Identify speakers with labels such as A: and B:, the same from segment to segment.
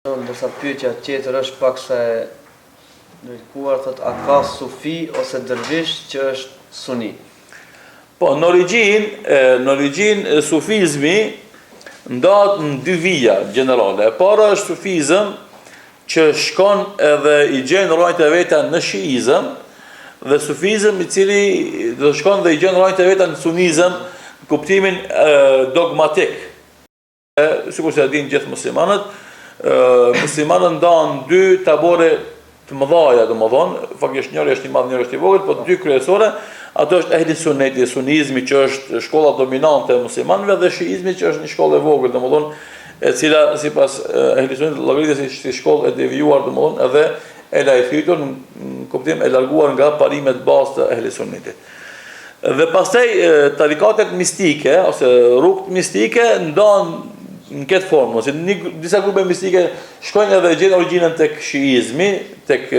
A: Ndërsa pyetja tjetër është pak se ndërkuar thot a ka sufi ose dervish që është suni.
B: Po, në origjinë sufizmi ndahet në dy vija generale. E para është sufizëm që shkon edhe i gjen rrojt e veta në shiizëm, dhe sufizëm i cili do shkon dhe i gjen rrojt e veta në sunizëm, në kuptimin dogmatik. Sikur se e dinë gjithë muslimanët, muslimanët ndahen dy tabore të mëdhaja, domethënë, faktikisht njëri është i madh, njëri është i vogël, po dy kryesore, ato është ehli sunneti, sunizmi që është shkolla dominante e muslimanëve dhe shiizmi që është një shkollë e vogël, domethënë, e cila sipas ehli sunnetit llogaritet si shkollë e devijuar, domethënë, edhe e lajfitur në kuptim e larguar nga parimet bazë të ehli sunnetit. Dhe pastaj tarikatet mistike ose rrugët mistike ndahen në këtë formë, ose disa grupe mistike shkojnë edhe gjenë origjinën tek shiizmi, tek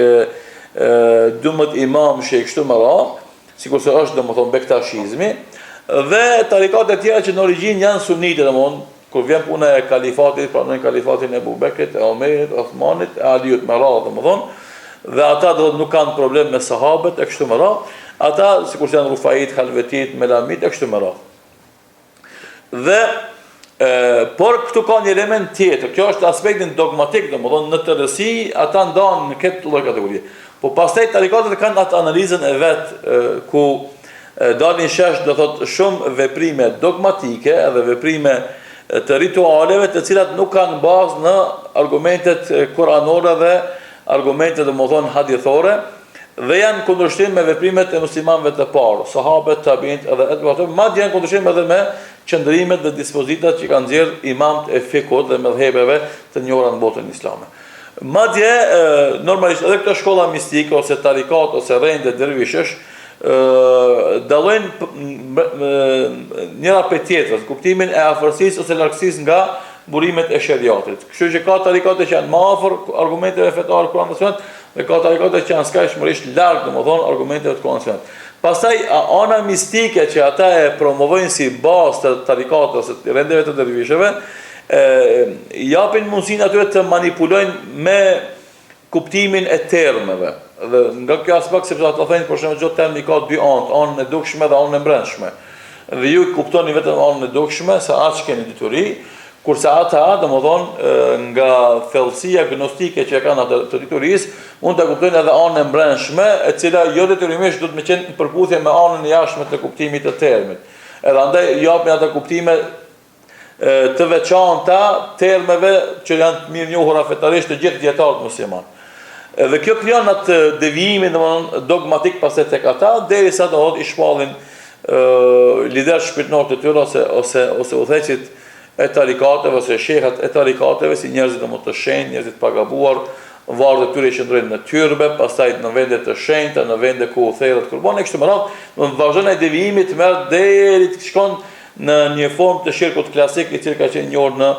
B: 12 imam që kështu më radh, sikurse është domethënë bekta shiizmi, dhe tarikate tjera që në origjinë janë sunite, domethënë kur vjen puna e kalifatit, pranojnë kalifatin e Abu Bekrit, e Omerit, Uthmanit, e Aliut më radh domethënë, dhe ata do nuk kanë problem me sahabët e kështu më radh, ata sikurse janë Rufait, Halvetit, Melamit e kështu më radh. Dhe por këtu ka një element tjetër, kjo është aspektin dogmatik, domethënë në tërësi ata ndahen në këtë lloj kategorie. Po pastaj tarikatet kanë atë analizën e vet ku dalin shesh do thotë shumë veprime dogmatike edhe veprime të ritualeve të cilat nuk kanë bazë në argumentet kuranore dhe argumentet domethënë hadithore dhe janë kundërshtim me veprimet e muslimanëve të parë, sahabët, tabiinët edhe ato, madje janë kundërshtim edhe me qëndrimet dhe dispozitat që kanë nxjerrë imamët e fikut dhe mëdhëbeve të njohura në botën islame. Madje normalisht edhe këto shkolla mistike ose tarikat ose rende dervishësh dallojnë njëra prej tjetrës, kuptimin e afërsisë ose largësisë nga burimet e shariatit. Kështu që ka tarikate që janë më afër argumenteve fetare Kur'anit dhe Sunetit, dhe ka tarikate që janë skajshmërisht larg, domethënë argumenteve të Kur'anit dhe Sunetit. Pastaj ana mistike që ata e promovojnë si bazë të tarikateve ose të rendeve të dervishëve, japin mundësinë atyre të manipulojnë me kuptimin e termeve. Dhe nga kjo aspekt sepse ata thonë për shembull çdo term ka dy anë, anën e dukshme dhe anën e brendshme. Dhe ju kuptoni vetëm anën e dukshme se atë keni detyri, kurse ata domethënë nga thellësia gnostike që kanë atë të diturisë, mund ta kuptojnë edhe anën e brendshme, e cila jo detyrimisht do të më qenë në përputhje me anën e jashtme të kuptimit të termit. Edhe andaj japin ata kuptime të veçanta termeve që janë të mirë njohura fetarisht të gjithë dietarët musliman. Dhe kjo krijon atë devijimin domethënë dogmatik pastaj tek ata derisa do të shpallin lider shpirtëror të tyre ose udhëheqit e tarikateve ose shejhat e tarikateve si njerëzit domosht të shenjtë, njerëzit pagabuar, varret e tyre qëndrojnë në tyrbe, pastaj në vende të shenjta, në vende ku thërret kurban e kështu me radhë, do të vazhdon ai devijimi të merr deri të shkon në një formë të shirkut klasik i cili ka qenë njohur në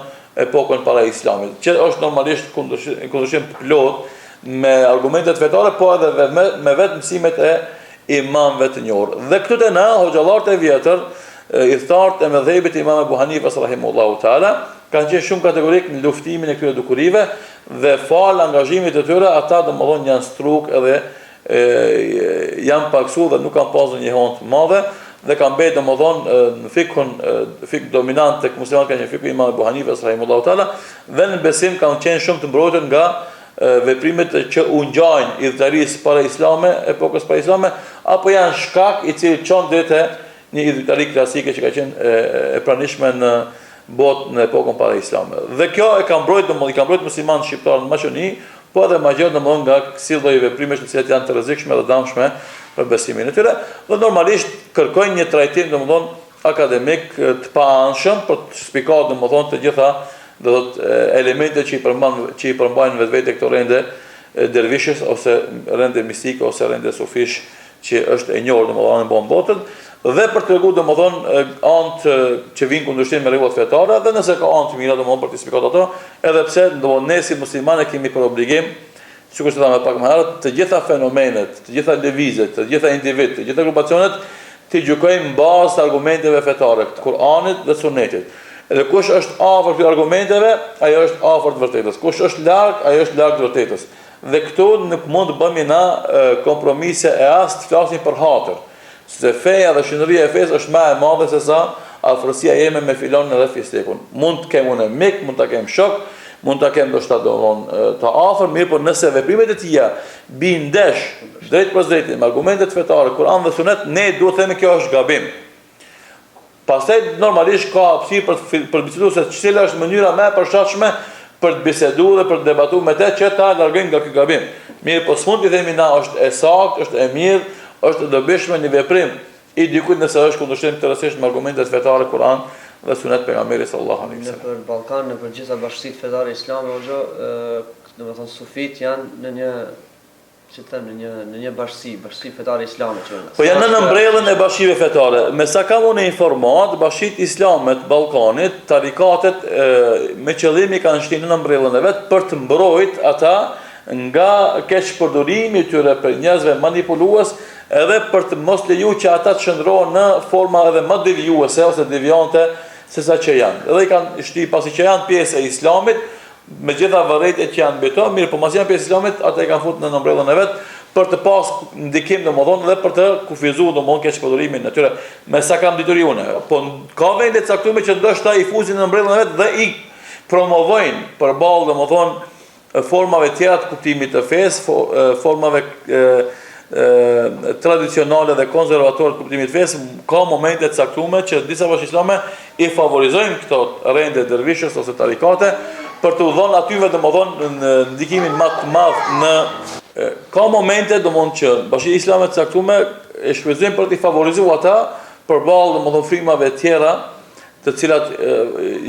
B: epokën para Islamit, që është normalisht kundërshtim të plot me argumentet fetare, po edhe me vetë mësimet e imamëve të njohur. Dhe këtu te na hoxhallarët e vjetër i thartë e mëdhëbit Imam Abu Hanifas rahimahullahu taala kanë qenë shumë kategorik në luftimin e këtyre dukurive dhe fal angazhimit të tyre ata domodin janë struk edhe janë paksu dhe nuk kanë pasur një hon të madhe dhe kanë bërë domodin në fik dominant tek muslimanët kanë një fik Imam Abu Hanifas rahimahullahu taala dhe në besim kanë qenë shumë të mbrojtur nga veprimet që u ngjajnë idhëtarisë para islame, epokës para islame, apo janë shkak i cili çon deri te një idhëtari klasike që ka qenë e pranishme në botë në epokën para islame. Dhe kjo e ka mbrojtur muslimanët shqiptarë në Maqedoni, po edhe më gjatë domosdoshmë nga kësi lloj veprimesh të cilat janë të rrezikshme dhe dëmshme për besimin e tyre, dhe normalisht kërkojnë një trajtim domosdoshmë akademik të paanshëm për të shpjeguar domosdoshmë të gjitha elementet që i përmbajnë vetvete këto rende dervishës ose rende mistike ose rende sufish që është e njohur domosdoshmë në botën, dhe për të treguar domosdoshmë anë që vijnë kundërshtim me rregullat fetare dhe nëse ka anë të mira domosdoshmë për të shpjeguar ato, edhe pse domosdoshmë ne si muslimanë kemi për obligim, sikur se thamë pak më herët, të gjitha fenomenet, të gjitha lëvizjet, të gjitha individët, të gjitha grupacionet të gjykojmë në bazë të argumenteve fetare të Kur'anit dhe Sunetit. Edhe kush është afër këtyre argumenteve, ajo është afër të vërtetës. Kush është larg, ajo është larg të vërtetës. Dhe këtu nuk mund të bëmi na kompromise e as të flasim për hatër. Se feja dhe shënëria e fesë është më e madhe se sa afërsia jeme me filon edhe fistekun. Mund të kemë unë mik, mund të kemë shok, mund të kemë ndoshta të afër, mirë, por nëse veprimet e tija bin ndesh drejt për drejt me argumentet fetare, Kur'an dhe Sunet, ne duhet të themi kjo është gabim. Pastaj normalisht ka hapësirë për të biseduar se cila është mënyra më e përshtatshme për të biseduar dhe për të debatuar me të që ta largojmë nga ky gabim. Mirë, po s'mund të themi na është e saktë, është e mirë, është e dobishme një veprim i dikujt nëse është kundërshtim të rastësisht me argumentet fetare Kur'an dhe Sunet pejgamberit sallallahu alaihi wasallam.
A: Në Ballkan, në gjitha bashkësitë fetare islame, domethënë sufit janë në një në një bashkësi fetare islame që janë.
B: Po janë në mbrellën e bashkive fetare. Me sa kam unë informat, bashkitë islame të Ballkanit, tarikatet me qëllim i kanë shtinë në mbrellën e vet për të mbrojt ata nga keqpërdorimi i tyre për njerëzve manipulues, edhe për të mos leju që ata të shndrohen në forma edhe më devijuese ose deviante se sa që janë. Edhe i kanë shti pasi që janë pjesë e islamit, me gjitha vërejtjet që janë beto, mirë, po mas janë pjesë islamit, ata i kanë futur në mbrellën e vet për të pas ndikim domethënë dhe për të kufizuar domethënë keqpërdorimin e tyre. Me sa kam dituri unë, po ka vende të caktuara që ndoshta i fuzin në mbrellën e vet dhe i promovojnë përballë domethënë formave tjera të kuptimit të fesë, formave tradicionale dhe konservatore të kuptimit të fesë. Ka momente të caktuara që disa bashkë islame i favorizojnë këto rende dervishës ose tarikate për të udhënë atyve domethënë në ndikimin më të madh në ka momente domethënë që bashkë islame të caktuara e shfrytëzojnë për të favorizuar ata përballë domethënë frymave të tjera, të cilat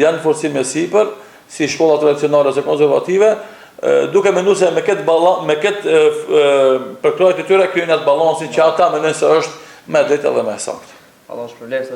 B: janë forcime sipër, si shkolla tradicionale ose konservative, duke menduar se me këtë përkrojtje të tyre kryejnë atë balansin që ata mendojnë se është më drejtë dhe më saktë.
A: Allah shpërblet.